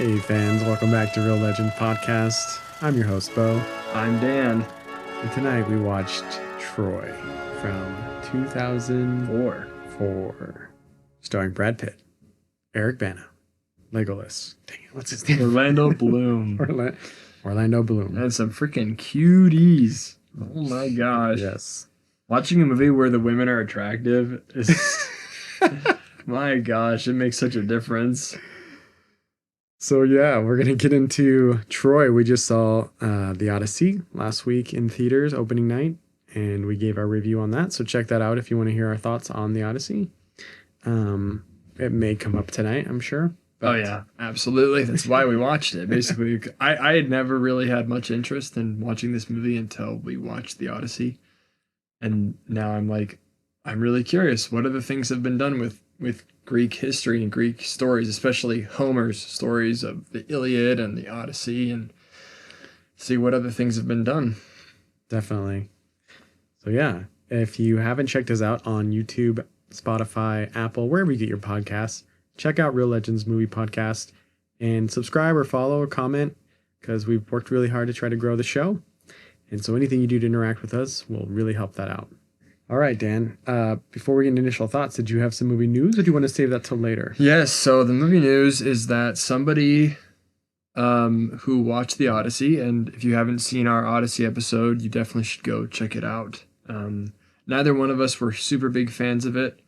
Hey fans, welcome back to Real Legend Podcast. I'm your host, Bo. I'm Dan. And tonight we watched Troy from 2004, starring Brad Pitt, Eric Bana, Legolas. Dang it, what's his name? Orlando Bloom. Orlando Bloom. And some freaking cuties. Oh my gosh. Yes. Watching a movie where the women are attractive is... my gosh, it makes such a difference. So yeah, we're going to get into Troy. We just saw the Odyssey last week in theaters, opening night, and we gave our review on that. So check that out if you want to hear our thoughts on the Odyssey. It may come up tonight, I'm sure. Oh yeah, absolutely. That's why we watched it. Basically, I had never really had much interest in watching this movie until we watched the Odyssey. And now I'm really curious. What other things have been done with Greek history and Greek stories, especially Homer's stories of the Iliad and the Odyssey, and see what other things have been done. Definitely. So yeah, if you haven't checked us out on YouTube, Spotify, Apple, wherever you get your podcasts, check out Real Legends Movie Podcast and subscribe or follow or comment, because we've worked really hard to try to grow the show. And so anything you do to interact with us will really help that out. All right, Dan, before we get into initial thoughts, did you have some movie news or do you want to save that till later? Yes, so the movie news is that somebody who watched the Odyssey, and if you haven't seen our Odyssey episode, you definitely should go check it out. Neither one of us were super big fans of it.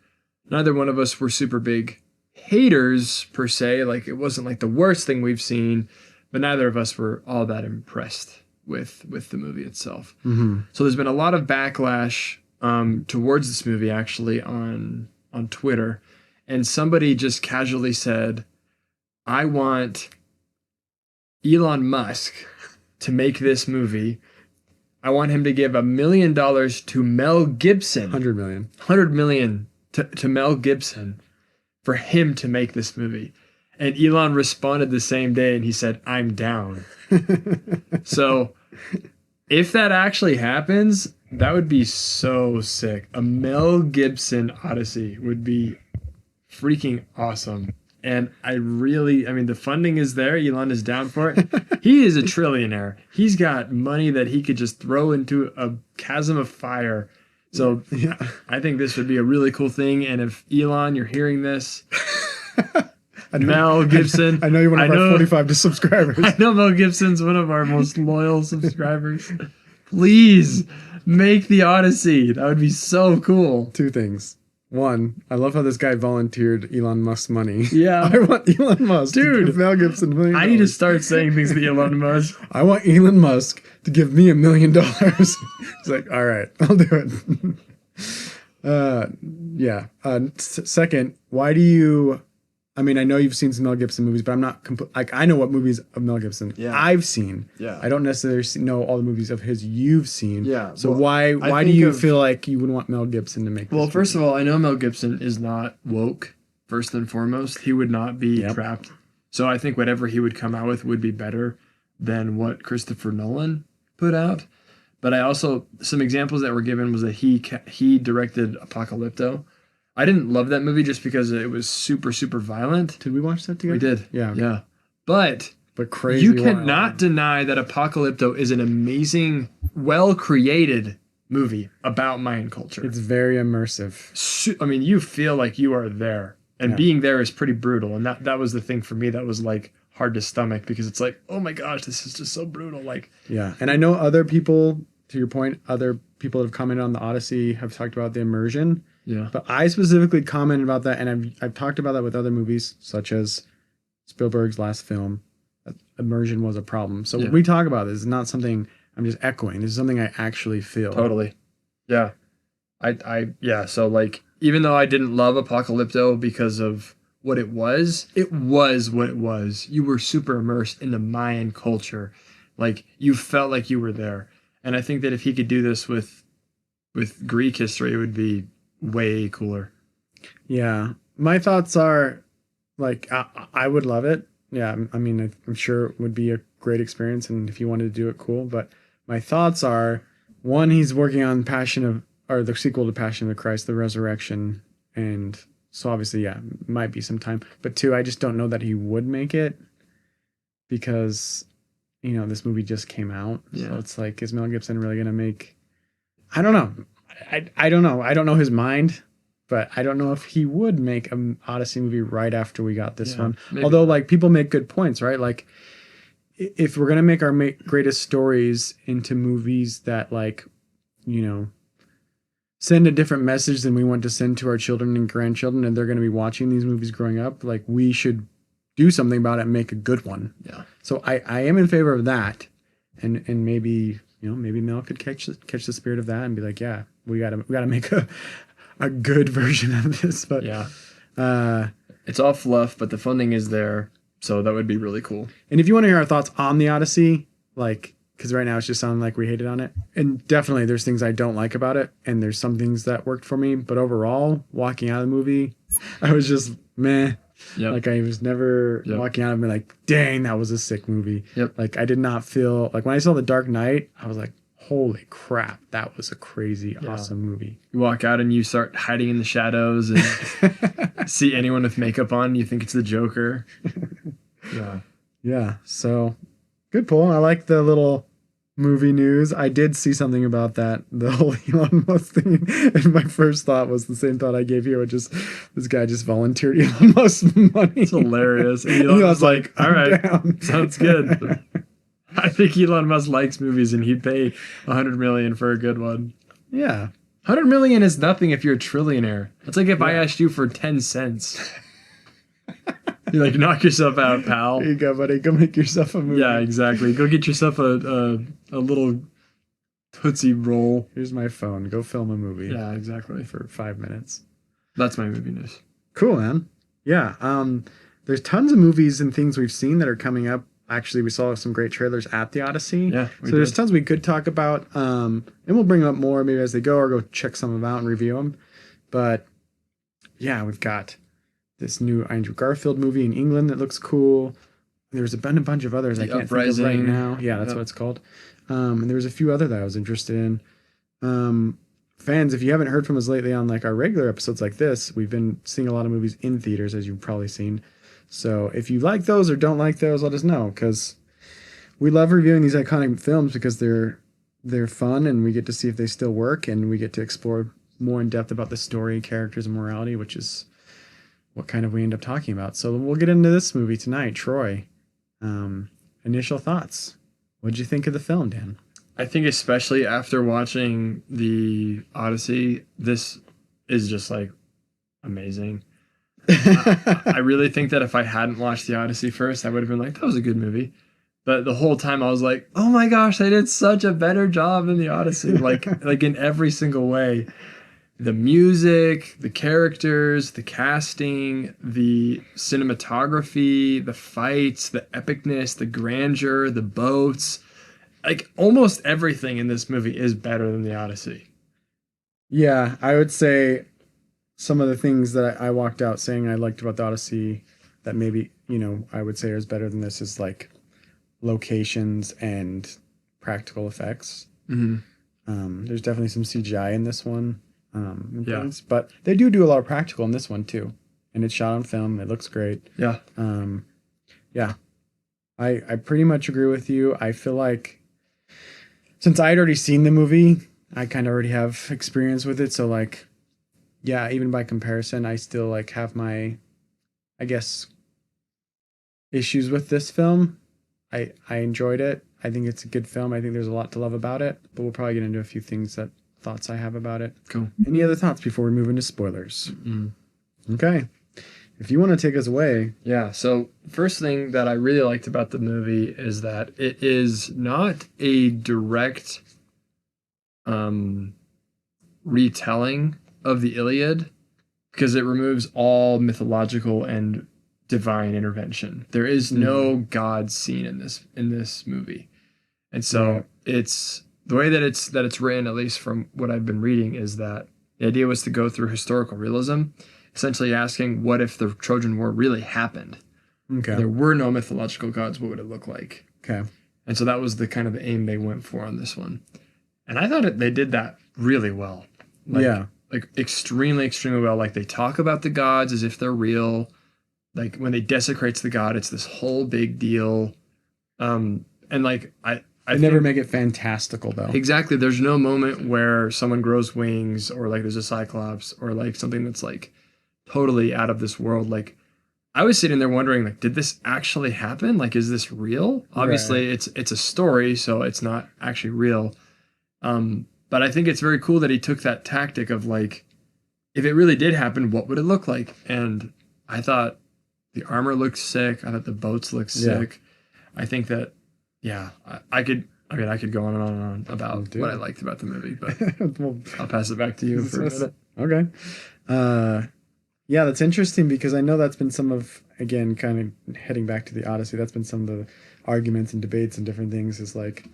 Neither one of us were super big haters, per se. Like, it wasn't like the worst thing we've seen, but neither of us were all that impressed with the movie itself. Mm-hmm. So there's been a lot of backlash towards this movie, actually, on Twitter, and somebody just casually said, I want Elon Musk to make this movie. I want him to give $1 million to Mel Gibson. 100 million. 100 million to Mel Gibson for him to make this movie. And Elon responded the same day and he said, I'm down. So if that actually happens, that would be so sick. A Mel Gibson Odyssey would be freaking awesome. And the funding is there. Elon is down for it. He is a trillionaire. He's got money that he could just throw into a chasm of fire. So yeah, I think this would be a really cool thing. And if Elon, you're hearing this, Mel Gibson. I know you're one of our 45 subscribers. I know Mel Gibson's one of our most loyal subscribers. Please make the Odyssey. That would be so cool. Two things. One, I love how this guy volunteered Elon Musk's money. Yeah. I want Elon Musk to give Mel Gibson $1 million. I need to start saying things to Elon Musk. I want Elon Musk to give me $1 million. It's like, all right, I'll do it. Yeah. Second, why do you... I mean, I know you've seen some Mel Gibson movies, but I'm not... I know what movies of Mel Gibson I've seen. Yeah. I don't necessarily know all the movies of his you've seen. Yeah. So why do you feel like you would want Mel Gibson to make this first of all, I know Mel Gibson is not woke, first and foremost. He would not be trapped. So I think whatever he would come out with would be better than what Christopher Nolan put out. But I also... Some examples that were given was that he directed Apocalypto. I didn't love that movie just because it was super, super violent. Did we watch that together? We did. Yeah. Okay. Yeah. But crazy you cannot deny that Apocalypto is an amazing, well-created movie about Mayan culture. It's very immersive. You feel like you are there. And being there is pretty brutal. And that was the thing for me that was like hard to stomach, because it's like, oh my gosh, this is just so brutal. Like, yeah. And I know other people, to your point, other people that have commented on the Odyssey have talked about the immersion. Yeah. But I specifically commented about that, and I've talked about that with other movies, such as Spielberg's last film. Immersion was a problem. So when we talk about this, it's not something I'm just echoing. This is something I actually feel. Totally. Yeah. So like, even though I didn't love Apocalypto because of what it was what it was. You were super immersed in the Mayan culture. Like, you felt like you were there. And I think that if he could do this with Greek history, it would be way cooler. Yeah. My thoughts are, like, I would love it. Yeah. I mean, I'm sure it would be a great experience, and if you wanted to do it, cool. But my thoughts are, one, he's working on the sequel to Passion of the Christ, The Resurrection. And so obviously, yeah, might be some time. But two, I just don't know that he would make it. because, you know, this movie just came out. Yeah. So it's like, is Mel Gibson really going to make, I don't know. I don't know. I don't know his mind, but I don't know if he would make an Odyssey movie right after we got this one. Although, not. like, people make good points, right? Like, if we're going to make our greatest stories into movies that, like, you know, send a different message than we want to send to our children and grandchildren, and they're going to be watching these movies growing up, like, we should do something about it and make a good one. Yeah. So I am in favor of that. And maybe, you know, maybe Mel could catch the spirit of that and be like, yeah, we gotta make a good version of this. But yeah, it's all fluff, but the funding is there, so that would be really cool. And if you want to hear our thoughts on the Odyssey, like, because right now it's just sounding like we hated on it, and definitely there's things I don't like about it, and there's some things that worked for me, but overall, walking out of the movie, I was just meh. Yep. Like, I was never walking out and be like, dang, that was a sick movie. Yep. Like, I did not feel like when I saw The Dark Knight, I was like, holy crap, that was a crazy, awesome movie. You walk out and you start hiding in the shadows and see anyone with makeup on, you think it's the Joker. Yeah. Yeah. So good pull. I like the little movie news. I did see something about that, the whole Elon Musk thing, and my first thought was the same thought I gave you, which is this guy just volunteered Elon Musk's money. It's hilarious. And Elon was like, all right, sounds good. I think Elon Musk likes movies and he'd pay $100 million for a good one. Yeah. $100 million is nothing if you're a trillionaire. It's like if I asked you for 10 cents. You're like, knock yourself out, pal. There you go, buddy. Go make yourself a movie. Yeah, exactly. Go get yourself a little Tootsie Roll. Here's my phone. Go film a movie. Yeah, exactly. For 5 minutes. That's my movie news. Cool, man. Yeah. There's tons of movies and things we've seen that are coming up. Actually, we saw some great trailers at the Odyssey. Yeah. So there's tons we could talk about. And we'll bring up more maybe as they go, or go check some of them out and review them. But yeah, we've got this new Andrew Garfield movie in England that looks cool. There's been a bunch of others I can't think of right now. Yeah, that's what it's called. And there was a few other that I was interested in. Fans, if you haven't heard from us lately on like our regular episodes like this, we've been seeing a lot of movies in theaters, as you've probably seen. So if you like those or don't like those, let us know, because we love reviewing these iconic films because they're fun and we get to see if they still work, and we get to explore more in depth about the story, characters, and morality, which is what kind of we end up talking about. So we'll get into this movie tonight. Troy, initial thoughts. What did you think of the film, Dan? I think especially after watching the Odyssey, this is just like amazing. I really think that if I hadn't watched the Odyssey first, I would have been like, that was a good movie. But the whole time I was like, oh my gosh, they did such a better job than the Odyssey. Like in every single way. The music, the characters, the casting, the cinematography, the fights, the epicness, the grandeur, the boats. Like almost everything in this movie is better than the Odyssey. Yeah, I would say some of the things that I walked out saying I liked about the Odyssey that maybe, you know, I would say is better than this is like locations and practical effects. Mm-hmm. There's definitely some CGI in this one. Things, but they do a lot of practical in this one too, and it's shot on film. It looks great. Yeah. I pretty much agree with you. I feel like since I'd already seen the movie, I kind of already have experience with it. So like, yeah, even by comparison, I still like have my, I guess, issues with this film. I enjoyed it. I think it's a good film. I think there's a lot to love about it, but we'll probably get into a few thoughts I have about it. Cool. Any other thoughts before we move into spoilers? Mm-hmm. Okay. If you want to take us away. Yeah. So first thing that I really liked about the movie is that it is not a direct retelling of the Iliad, because it removes all mythological and divine intervention. There is no God scene in this movie. And so it's the way that it's written, at least from what I've been reading, is that the idea was to go through historical realism, essentially asking, what if the Trojan War really happened? Okay. There were no mythological gods, what would it look like? Okay. And so that was the kind of the aim they went for on this one. And I thought they did that really well. Like extremely, extremely well. Like they talk about the gods as if they're real. Like when they desecrates the god, it's this whole big deal. And like I They never think- make it fantastical though. exactly. There's no moment where someone grows wings or like there's a cyclops or like something that's like totally out of this world. Like I was sitting there wondering, like, did this actually happen? Like, is this real? Obviously, it's a story, so it's not actually real. But I think it's very cool that he took that tactic of like, if it really did happen, what would it look like? And I thought the armor looked sick. I thought the boats looked sick. I think that, yeah, I could. I mean, I could go on and on and on about what I liked about the movie, but Well, I'll pass it back to you for a minute. okay. Yeah, that's interesting because I know that's been some of, again, kind of heading back to the Odyssey, that's been some of the arguments and debates and different things is like,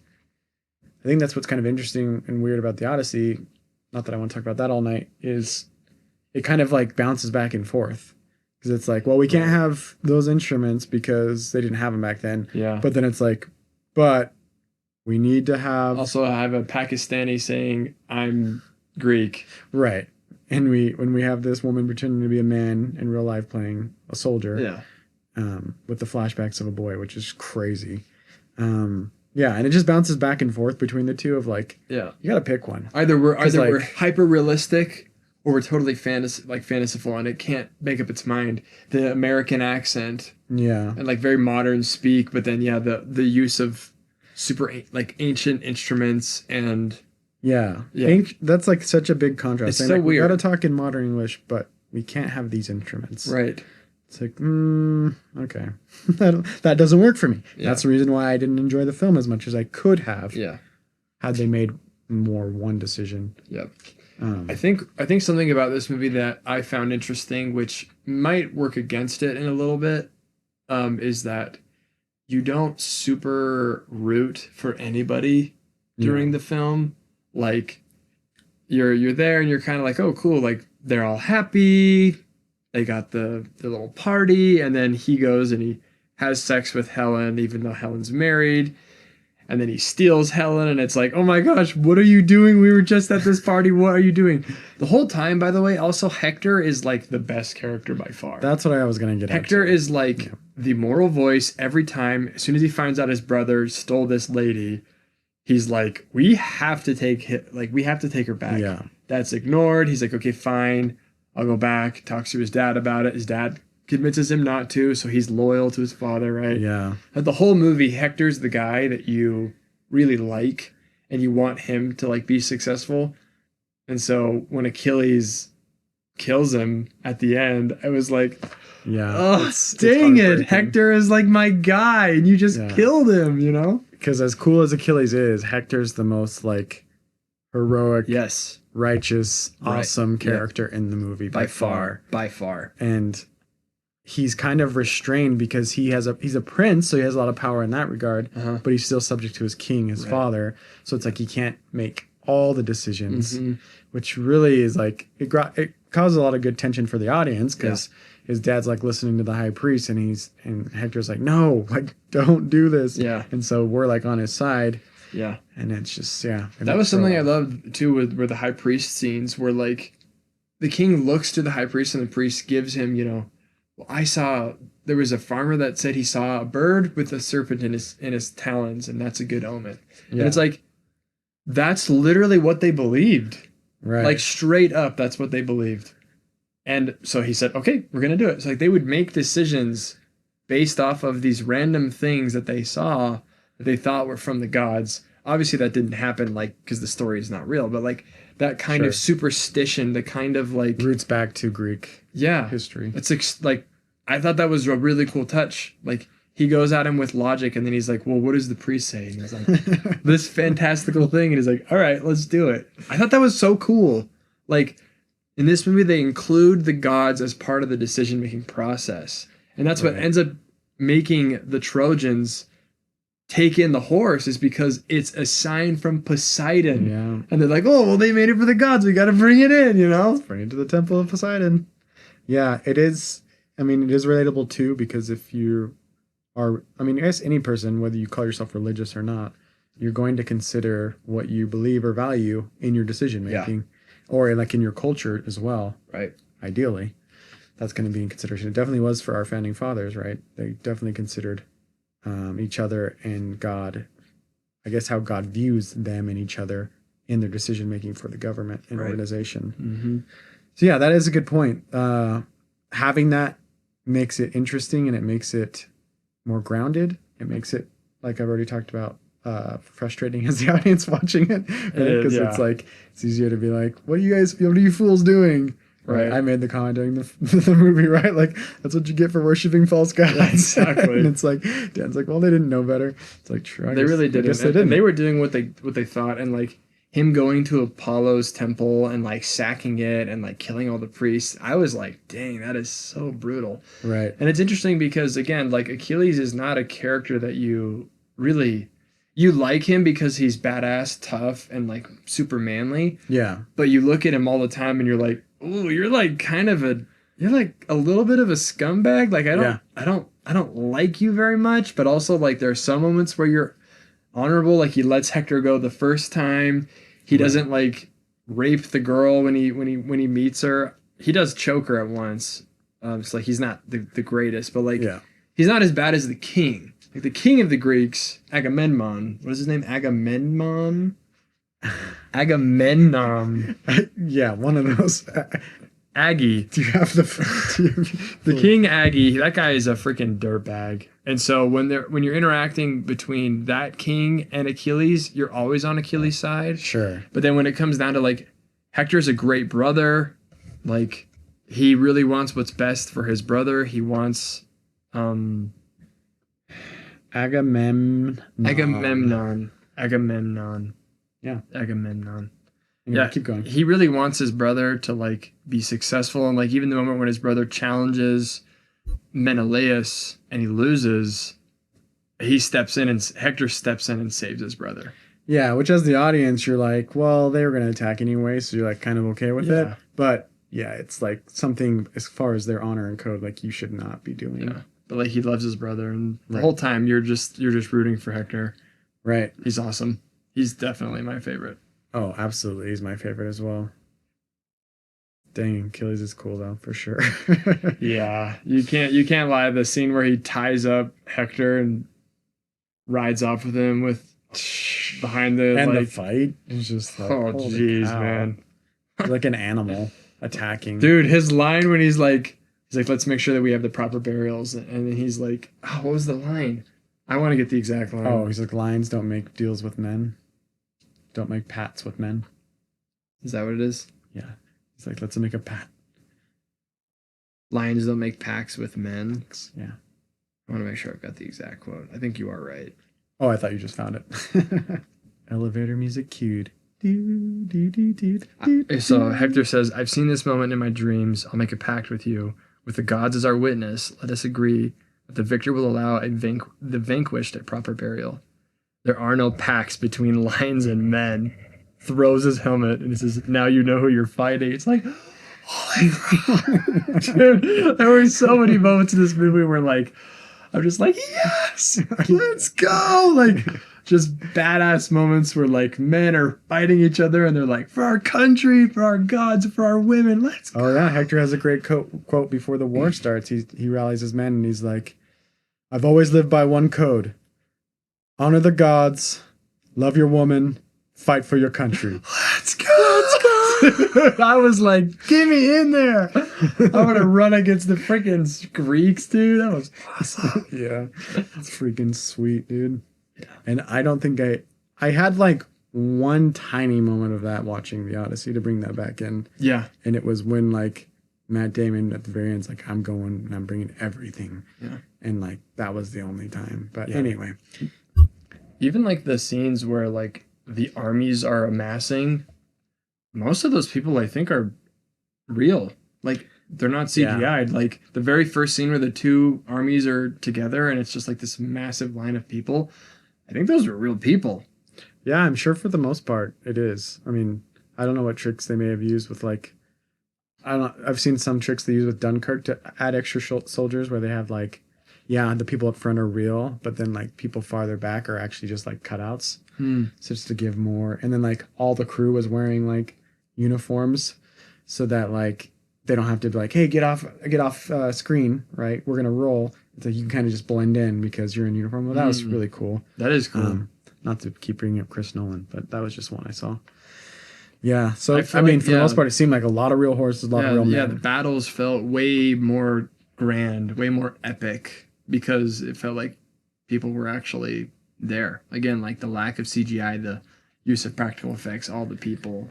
I think that's what's kind of interesting and weird about the Odyssey, not that I want to talk about that all night, is it kind of like bounces back and forth. Because it's like, well, we can't have those instruments because they didn't have them back then. Yeah. But then it's like, but we need to have... Also, I have a Pakistani saying, I'm Greek. Right. And when we have this woman pretending to be a man in real life playing a soldier, with the flashbacks of a boy, which is crazy. Yeah, and it just bounces back and forth between the two of like, you got to pick one. Either we're like, hyper realistic or we're totally fanciful, and it can't make up its mind. The American accent, and like very modern speak, but then the use of super like ancient instruments and. Yeah. That's like such a big contrast. It's saying, so like, weird. We got to talk in modern English, but we can't have these instruments. Right. It's like, okay. that doesn't work for me. Yeah. That's the reason why I didn't enjoy the film as much as I could have. Yeah. Had they made more one decision. Yep. I think something about this movie that I found interesting, which might work against it in a little bit, is that you don't super root for anybody during the film. Like you're there and you're kind of like, oh cool, like they're all happy, they got the little party, and then he goes and he has sex with Helen even though Helen's married, and then he steals Helen, and it's like, oh my gosh, what are you doing? We were just at this party, what are you doing? The whole time, by the way, also Hector is like the best character by far. That's what I was gonna get at. Hector is like the moral voice every time. As soon as he finds out his brother stole this lady, he's like, we have to take her back. Yeah. That's ignored. He's like, okay, fine. I'll go back. Talks to his dad about it. His dad convinces him not to, so he's loyal to his father, right? Yeah. But the whole movie, Hector's the guy that you really like and you want him to like be successful. And so when Achilles kills him at the end, I was like, oh, dang it. Hector is like my guy and you just killed him, you know? Because as cool as Achilles is, Hector's the most like heroic, righteous, awesome character in the movie by far. By far. And he's kind of restrained because he's a prince, so he has a lot of power in that regard, but he's still subject to his king, his father. So it's like he can't make all the decisions, which really is like, it causes a lot of good tension for the audience because his dad's like listening to the high priest and Hector's like, no, like don't do this. Yeah. And so we're like on his side. Yeah. And it's just, that was something I loved too with the high priest scenes where like the king looks to the high priest and the priest gives him, there was a farmer that said he saw a bird with a serpent in his talons, and that's a good omen. And it's like, that's literally what they believed. Right. Like straight up, that's what they believed. And so he said, okay, we're going to do it. It's like they would make decisions based off of these random things that they saw that they thought were from the gods. Obviously that didn't happen, like, because the story is not real, but like that kind of superstition, the kind of like roots back to Greek history. It's like, I thought that was a really cool touch. Like he goes at him with logic and then he's like, well, what does the priest say? And he's like, this fantastical thing. And he's like, all right, let's do it. I thought that was so cool. Like in this movie, they include the gods as part of the decision-making process. And that's what ends up making the Trojans take in the horse, is because it's a sign from Poseidon. Yeah. And they're like, oh, well, they made it for the gods. We got to bring it in, you know? Let's bring it to the temple of Poseidon. Yeah, it is. I mean, it is relatable too, because if you are, I mean, I guess any person, whether you call yourself religious or not, you're going to consider what you believe or value in your decision making, or like in your culture as well. Right. Ideally, that's going to be in consideration. It definitely was for our founding fathers, right? They definitely considered each other and God. I guess how God views them and each other in their decision making for the government and organization. Mm-hmm. So yeah, that is a good point. Having that makes it interesting and it makes it more grounded. It makes it, like I've already talked about, frustrating as the audience watching it, because it's like it's easier to be like, what are you fools doing? Right. I made the comment during the movie, right? Like, that's what you get for worshiping false gods. Yeah, exactly. And it's like, Dan's like, well, they didn't know better. It's like, true. They really didn't. They didn't. And they were doing what they thought, and like him going to Apollo's temple and like sacking it and like killing all the priests. I was like, dang, that is so brutal. Right. And it's interesting because, again, like Achilles is not a character that you like him because he's badass, tough, and like super manly. Yeah. But you look at him all the time and you're like, ooh, you're like a little bit of a scumbag. Like I don't like you very much, but also like there are some moments where you're honorable. Like he lets Hector go the first time. He doesn't like rape the girl when he meets her. He does choke her at once. So like he's not the greatest, but like he's not as bad as the king. Like the king of the Greeks, Agamemnon. What is his name? Agamemnon. Yeah, one of those. Aggie. Do you have the King Aggie? That guy is a freaking dirtbag. And so when you're interacting between that king and Achilles, you're always on Achilles' side. Sure. But then when it comes down to like Hector's a great brother, like he really wants what's best for his brother. He wants Agamemnon. Yeah, Agamemnon. Anyway, keep going. He really wants his brother to like be successful, and like even the moment when his brother challenges Menelaus and he loses, Hector steps in and saves his brother. Yeah, which as the audience you're like, well, they were going to attack anyway, so you're like kind of okay with it. But yeah, it's like something as far as their honor and code, like you should not be doing. Yeah, but like he loves his brother, and the whole time you're just rooting for Hector. Right. He's awesome. He's definitely my favorite. Oh, absolutely. He's my favorite as well. Dang, Achilles is cool though, for sure. Yeah, you can't lie. The scene where he ties up Hector and rides off with him behind the fight is just like, oh jeez, man. He's like an animal attacking. Dude, his line when he's like, let's make sure that we have the proper burials, and then he's like, oh, what was the line? I want to get the exact line. Oh, he's like, lions don't make deals with men. Don't make pats with men. Is that what it is? Yeah. He's like, let's make a pat. Lions don't make pacts with men. Yeah. I want to make sure I've got the exact quote. I think you are right. Oh, I thought you just found it. Elevator music cued. So Hector says, I've seen this moment in my dreams. I'll make a pact with you. With the gods as our witness, let us agree that the victor will allow the vanquished a proper burial. There are no pacts between lions and men. Throws his helmet and says, now you know who you're fighting. It's like, holy crap. Dude, there were so many moments in this movie where like, I'm just like, yes, let's go. Like just badass moments where like men are fighting each other and they're like, for our country, for our gods, for our women, let's go. Oh yeah, Hector has a great quote before the war starts. He rallies his men and he's like, I've always lived by one code. Honor the gods, love your woman, fight for your country. Let's go. I was like, get me in there. I'm going to run against the freaking Greeks, dude. That was awesome. Yeah. It's freaking sweet, dude. Yeah. And I don't think I had like one tiny moment of that watching the Odyssey to bring that back in. Yeah. And it was when like Matt Damon at the very end's like, I'm going and I'm bringing everything. Yeah. And like, that was the only time. But anyway. Even like the scenes where like the armies are amassing, most of those people I think are real. Like they're not CGI'd. Yeah. Like the very first scene where the two armies are together and it's just like this massive line of people. I think those are real people. Yeah, I'm sure for the most part it is. I mean, I don't know what tricks they may have used with like, I don't know. I've seen some tricks they use with Dunkirk to add extra soldiers where they have like, yeah, the people up front are real, but then like people farther back are actually just like cutouts. So just to give more. And then like all the crew was wearing like uniforms so that like they don't have to be like, hey, get off screen, right? We're gonna roll. It's like you can kind of just blend in because you're in uniform. Well, that was really cool. That is cool. Not to keep bringing up Chris Nolan, but that was just one I saw. Yeah, so I mean, like, for the most part, it seemed like a lot of real horses, a lot of real men. Yeah, the battles felt way more grand, way more epic because it felt like people were actually there. Again, like the lack of CGI, the use of practical effects, all the people.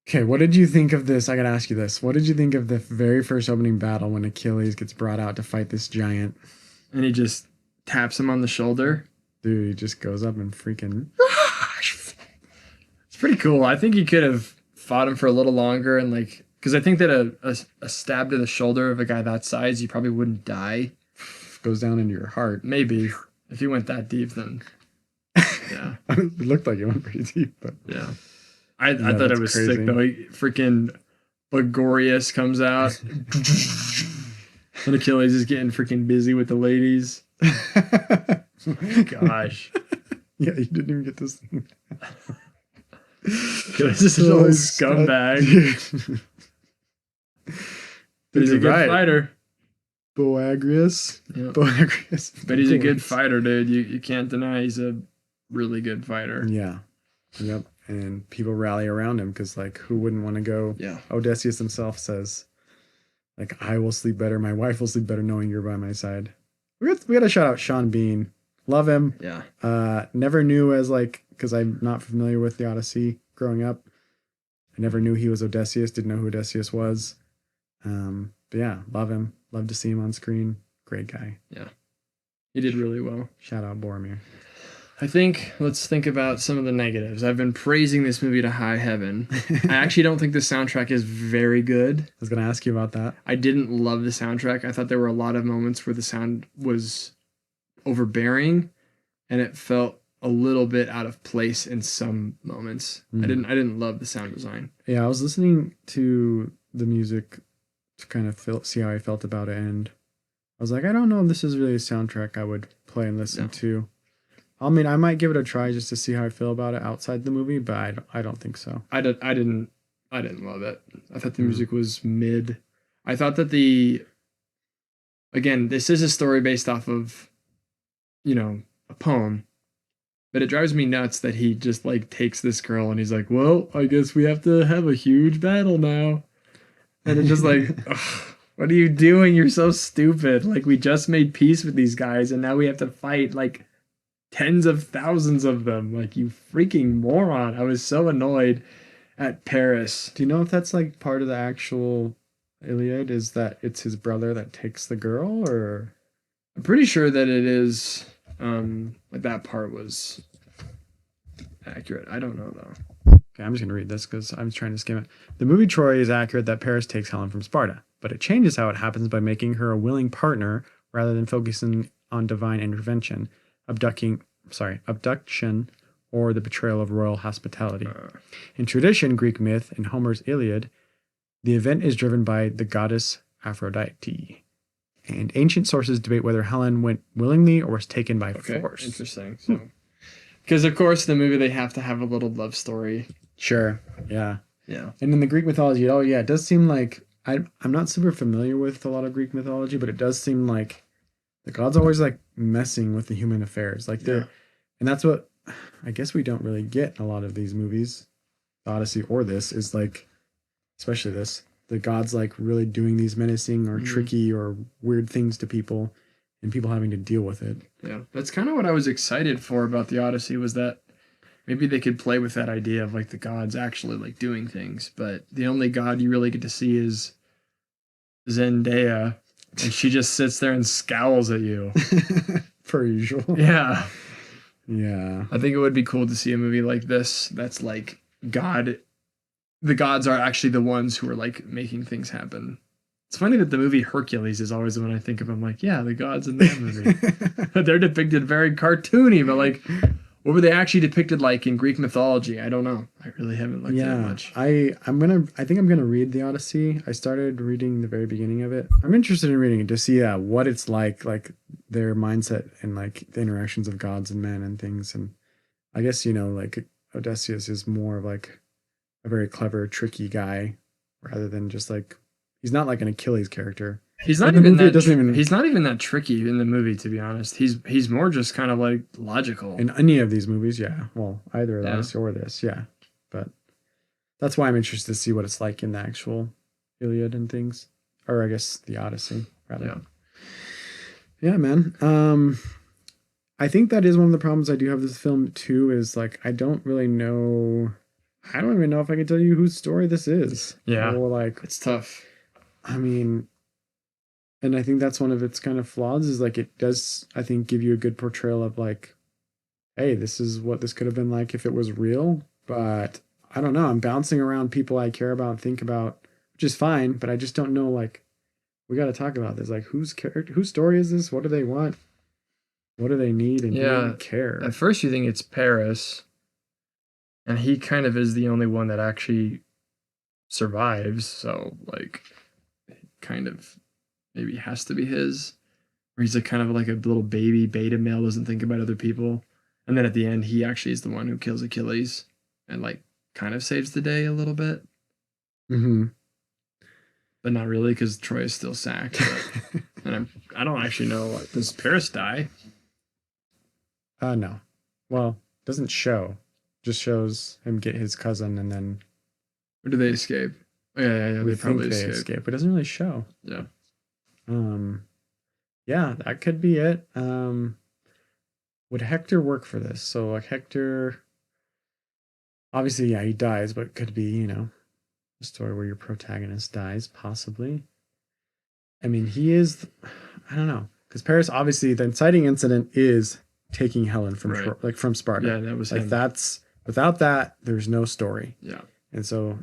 Okay, what did you think of this? I gotta ask you this. What did you think of the very first opening battle when Achilles gets brought out to fight this giant? And he just taps him on the shoulder. Dude, he just goes up and freaking... It's pretty cool. I think he could have fought him for a little longer and like... Because I think that a stab to the shoulder of a guy that size, you probably wouldn't die. Goes down into your heart. Maybe. If he went that deep, then... Yeah. It looked like it went pretty deep, but... Yeah. I thought it was crazy. Sick, though. He freaking Bagorius comes out. And Achilles is getting freaking busy with the ladies. Gosh. Yeah, you didn't even get this thing. This is a little scumbag. But he's a good fighter. Boagrius. Yep. Boagrius. But he's a good fighter, dude. You can't deny he's a really good fighter. Yeah. Yep. And people rally around him because, like, who wouldn't want to go? Yeah. Odysseus himself says, like, I will sleep better. My wife will sleep better knowing you're by my side. We got to shout out Sean Bean. Love him. Yeah. Never knew as, like, because I'm not familiar with the Odyssey growing up. I never knew he was Odysseus. Didn't know who Odysseus was. But yeah, love him. Love to see him on screen. Great guy. Yeah. He did really well. Shout out Boromir. Let's think about some of the negatives. I've been praising this movie to high heaven. I actually don't think the soundtrack is very good. I was going to ask you about that. I didn't love the soundtrack. I thought there were a lot of moments where the sound was overbearing and it felt a little bit out of place in some moments. I didn't love the sound design. Yeah, I was listening to the music to kind of see how I felt about it, and I was like, I don't know if this is really a soundtrack I would play and listen to. I mean, I might give it a try just to see how I feel about it outside the movie, but I don't think so. I didn't love it. I thought the music was mid. I thought that again, this is a story based off of, a poem, but it drives me nuts that he just like takes this girl and he's like, well, I guess we have to have a huge battle now. And it's just like, what are you doing? You're so stupid. Like, we just made peace with these guys and now we have to fight like tens of thousands of them. Like, you freaking moron. I was so annoyed at Paris. Do you know if that's like part of the actual Iliad? Is that it's his brother that takes the girl, or? I'm pretty sure that it is, like that part was accurate. I don't know though. Okay, I'm just going to read this because I'm trying to skim it. The movie Troy is accurate that Paris takes Helen from Sparta, but it changes how it happens by making her a willing partner rather than focusing on divine intervention, abduction, or the betrayal of royal hospitality. In tradition, Greek myth, and Homer's Iliad, the event is driven by the goddess Aphrodite. And ancient sources debate whether Helen went willingly or was taken by force. Interesting. So, because of course, the movie they have to have a little love story. Sure. Yeah. Yeah. And in the Greek mythology, it does seem like I'm not super familiar with a lot of Greek mythology, but it does seem like the gods always like messing with the human affairs. Like and that's what I guess we don't really get in a lot of these movies, the Odyssey or this, is like, especially this, the gods like really doing these menacing or tricky or weird things to people and people having to deal with it. Yeah. That's kind of what I was excited for about the Odyssey, was that maybe they could play with that idea of like the gods actually like doing things, but the only god you really get to see is Zendaya, and she just sits there and scowls at you. Per usual. Yeah. Yeah. I think it would be cool to see a movie like this that's like the gods are actually the ones who are like making things happen. It's funny that the movie Hercules is always the one I think of. I'm like, yeah, the gods in that movie. They're depicted very cartoony, but like, what were they actually depicted like in Greek mythology? I don't know. I really haven't looked at it much. I think I'm gonna read the Odyssey. I started reading the very beginning of it. I'm interested in reading it to see what it's like their mindset and like the interactions of gods and men and things. And I guess like Odysseus is more of like a very clever, tricky guy rather than just like, he's not like an Achilles character. He's not In the even movie, that. it doesn't even- He's not even that tricky in the movie, to be honest. He's more just kind of like logical. In any of these movies, yeah. Well, either of Yeah. those or this, yeah. But that's why I'm interested to see what it's like in the actual Iliad and things, or I guess the Odyssey rather. Yeah, man. I think that is one of the problems I do have with this film too. Is like I don't really know. I don't even know if I can tell you whose story this is. Yeah. Or like It's tough. I mean, and I think that's one of its kind of flaws is like it does, I think, give you a good portrayal of like, hey, this is what this could have been like if it was real. But I don't know. I'm bouncing around people I care about and think about, which is fine. But I just don't know. Like, we got to talk about this. Like, whose story is this? What do they want? What do they need? And do they care? At first, you think it's Paris, and he kind of is the only one that actually survives. So, like, kind of maybe has to be his. Or he's like kind of like a little baby beta male, doesn't think about other people. And then at the end, he actually is the one who kills Achilles and like kind of saves the day a little bit. Mm-hmm. But not really, because Troy is still sacked. But, and I don't actually know. Like, does Paris die? No. Well, doesn't show. Just shows him get his cousin and then Or do they escape? Oh, yeah. we They probably think they escape. But it doesn't really show. Yeah. Yeah, that could be it. Would Hector work for this? So like Hector, obviously, yeah, he dies, but it could be, you know, a story where your protagonist dies, possibly. I mean, he is, I don't know, because Paris, obviously, the inciting incident is taking Helen from from Sparta. Yeah, that was like him. That's without that, there's no story. Yeah. And so,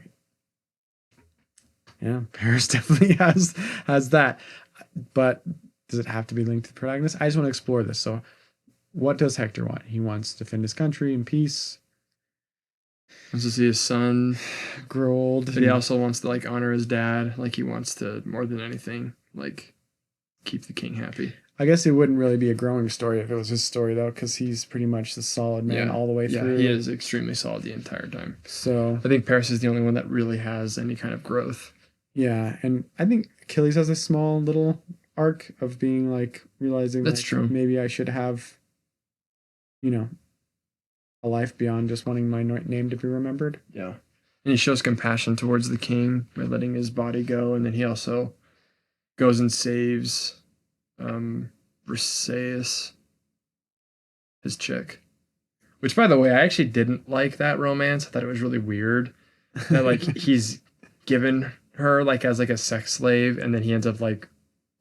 yeah, Paris definitely has that. But does it have to be linked to the protagonist? I just want to explore this. So, what does Hector want? He wants to defend his country in peace. Wants to see his son grow old. But he also wants to like honor his dad. Like he wants to, more than anything, like keep the king happy. I guess it wouldn't really be a growing story if it was his story though, because he's pretty much the solid man all the way through. Yeah, he is extremely solid the entire time. So I think Paris is the only one that really has any kind of growth. Yeah, and I think Achilles has a small little arc of being like realizing that's like, true. Maybe I should have, you know, a life beyond just wanting my name to be remembered. Yeah, and he shows compassion towards the king by letting his body go, and then he also goes and saves Briseis, his chick. Which, by the way, I actually didn't like that romance. I thought it was really weird that like he's given her like as like a sex slave, and then he ends up like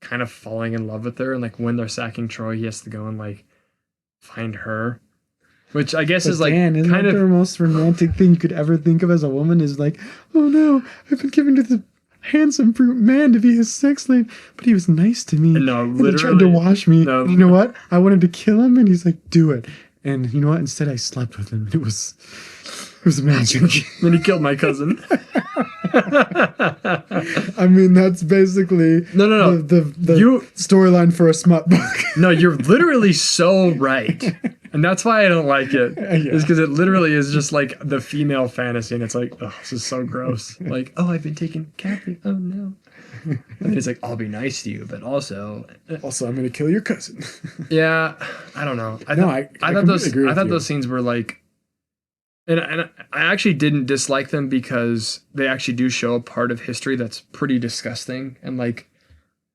kind of falling in love with her, and like when they're sacking Troy, he has to go and like find her. Which I guess is like isn't kind of the most romantic thing you could ever think of as a woman is like, oh no, I've been given to the handsome brute man to be his sex slave, but he was nice to me. No, and literally he tried to wash me. No. You know what? I wanted to kill him, and he's like, do it. And you know what? Instead, I slept with him. It was magic. Then he killed my cousin. I mean, that's basically no. the storyline for a smut book. No, you're literally so right. And that's why I don't like it. Yeah. Is because it literally is just like the female fantasy, and it's like, oh, this is so gross. Like, oh, I've been taken captive. Oh no. And then it's like, I'll be nice to you, but also I'm gonna kill your cousin. Yeah, I don't know. I thought those scenes were like, and I actually didn't dislike them because they actually do show a part of history that's pretty disgusting, and like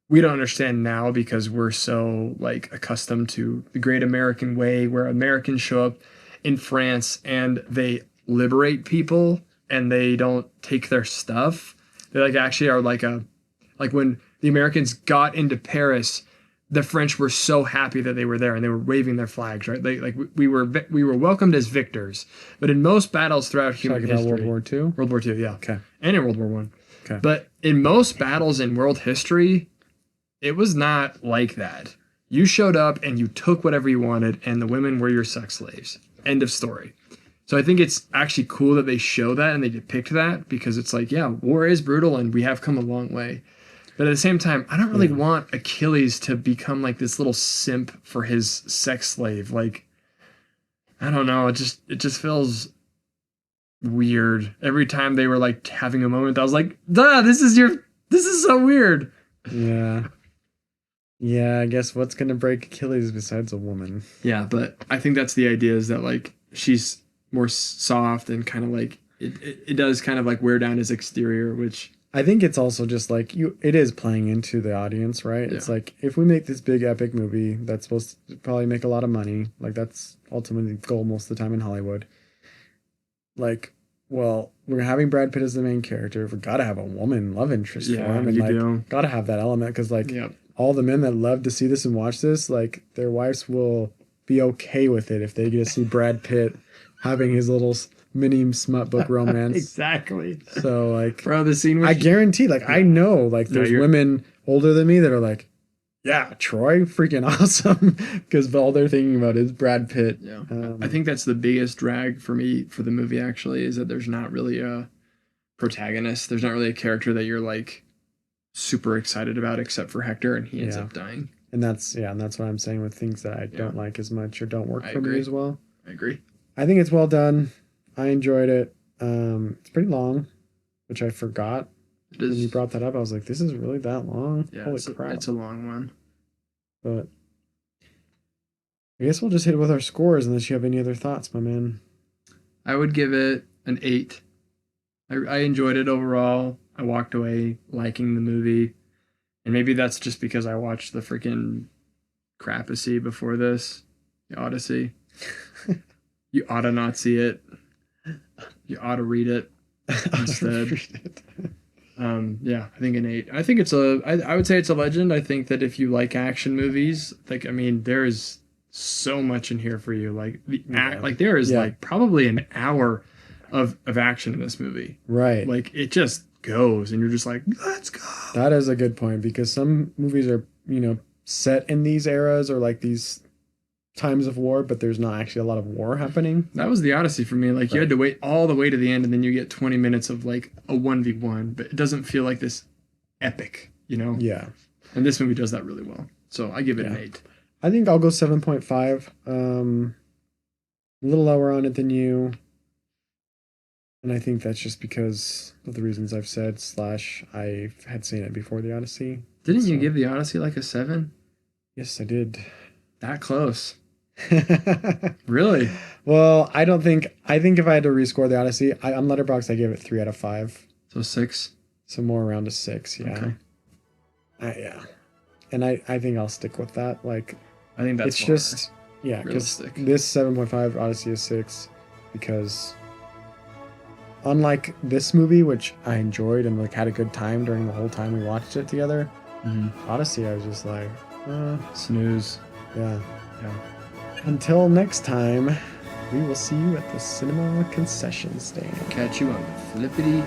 we don't understand now because we're so like accustomed to the great American way where Americans show up in France and they liberate people and they don't take their stuff. They like actually are like when the Americans got into Paris, the French were so happy that they were there and they were waving their flags, right? They like we were welcomed as victors. But in most battles throughout human history, World War II? World War II, yeah. Okay. And in World War I. Okay. But in most battles in world history, it was not like that. You showed up and you took whatever you wanted, and the women were your sex slaves. End of story. So I think it's actually cool that they show that and they depict that, because it's like, yeah, war is brutal and we have come a long way. But at the same time, I don't really want Achilles to become like this little simp for his sex slave. Like, I don't know. It just feels weird. Every time they were like having a moment, I was like, duh, this is so weird. Yeah. Yeah, I guess what's gonna break Achilles besides a woman? Yeah, but I think that's the idea, is that like she's more soft and kind of like it does kind of like wear down his exterior, which I think it's also just like it is playing into the audience, right? It's Yeah. like if we make this big epic movie that's supposed to probably make a lot of money, like that's ultimately the goal most of the time in Hollywood. Like, well, we're having Brad Pitt as the main character. We gotta have a woman love interest for yeah, him, and you like do. gotta have that element because like Yep. all the men that love to see this and watch this, like their wives will be okay with it if they get to see Brad Pitt having his little mini smut book romance. Exactly. So like, Bro, the scene where I guarantee, like I know, like No, there's you're- women older than me that are like, yeah, Troy, freaking awesome, because all they're thinking about is Brad Pitt. Yeah. I think that's the biggest drag for me for the movie, actually, is that there's not really a protagonist. There's not really a character that you're like super excited about, except for Hector, and he ends Yeah. up dying. And that's what I'm saying with things that I don't like as much or don't work I for me agree. as well. I agree. I think it's well done. I enjoyed it. It's pretty long, which I forgot. It When you is. brought that up, I was like, this is really that long? Yeah, Holy crap. it's a long one. But I guess we'll just hit it with our scores unless you have any other thoughts, my man. I would give it an 8. I enjoyed it overall. I walked away liking the movie. And maybe that's just because I watched the freaking crapacy before this, the Odyssey. You ought to not see it. You ought to read it instead. Yeah, I think an 8. I think I would say it's a legend. I think that if you like action movies, like, I mean, there is so much in here for you. Like like there is like probably an hour of action in this movie. Right. Like it just goes and you're just like, let's go. That is a good point because some movies are, set in these eras or like these times of war, but there's not actually a lot of war happening. That was the Odyssey for me. Like you had to wait all the way to the end and then you get 20 minutes of like a 1v1, but it doesn't feel like this epic, Yeah. And this movie does that really well. So I give it an 8. I think I'll go 7.5. A little lower on it than you. And I think that's just because of the reasons I've said, / I had seen it before the Odyssey. Didn't you give the Odyssey like a 7? Yes, I did. That close. Really? Well, I think if I had to rescore the Odyssey, on Letterboxd I gave it 3 out of 5. So 6? So more around a 6, yeah. Okay. Yeah. And I think I'll stick with that. Like, I think that's it's just, yeah, because realistic. this 7.5 Odyssey is 6 because unlike this movie, which I enjoyed and like had a good time during the whole time we watched it together, Odyssey I was just like, snooze. yeah. Until next time, we will see you at the cinema concession stand. Catch you on the flippity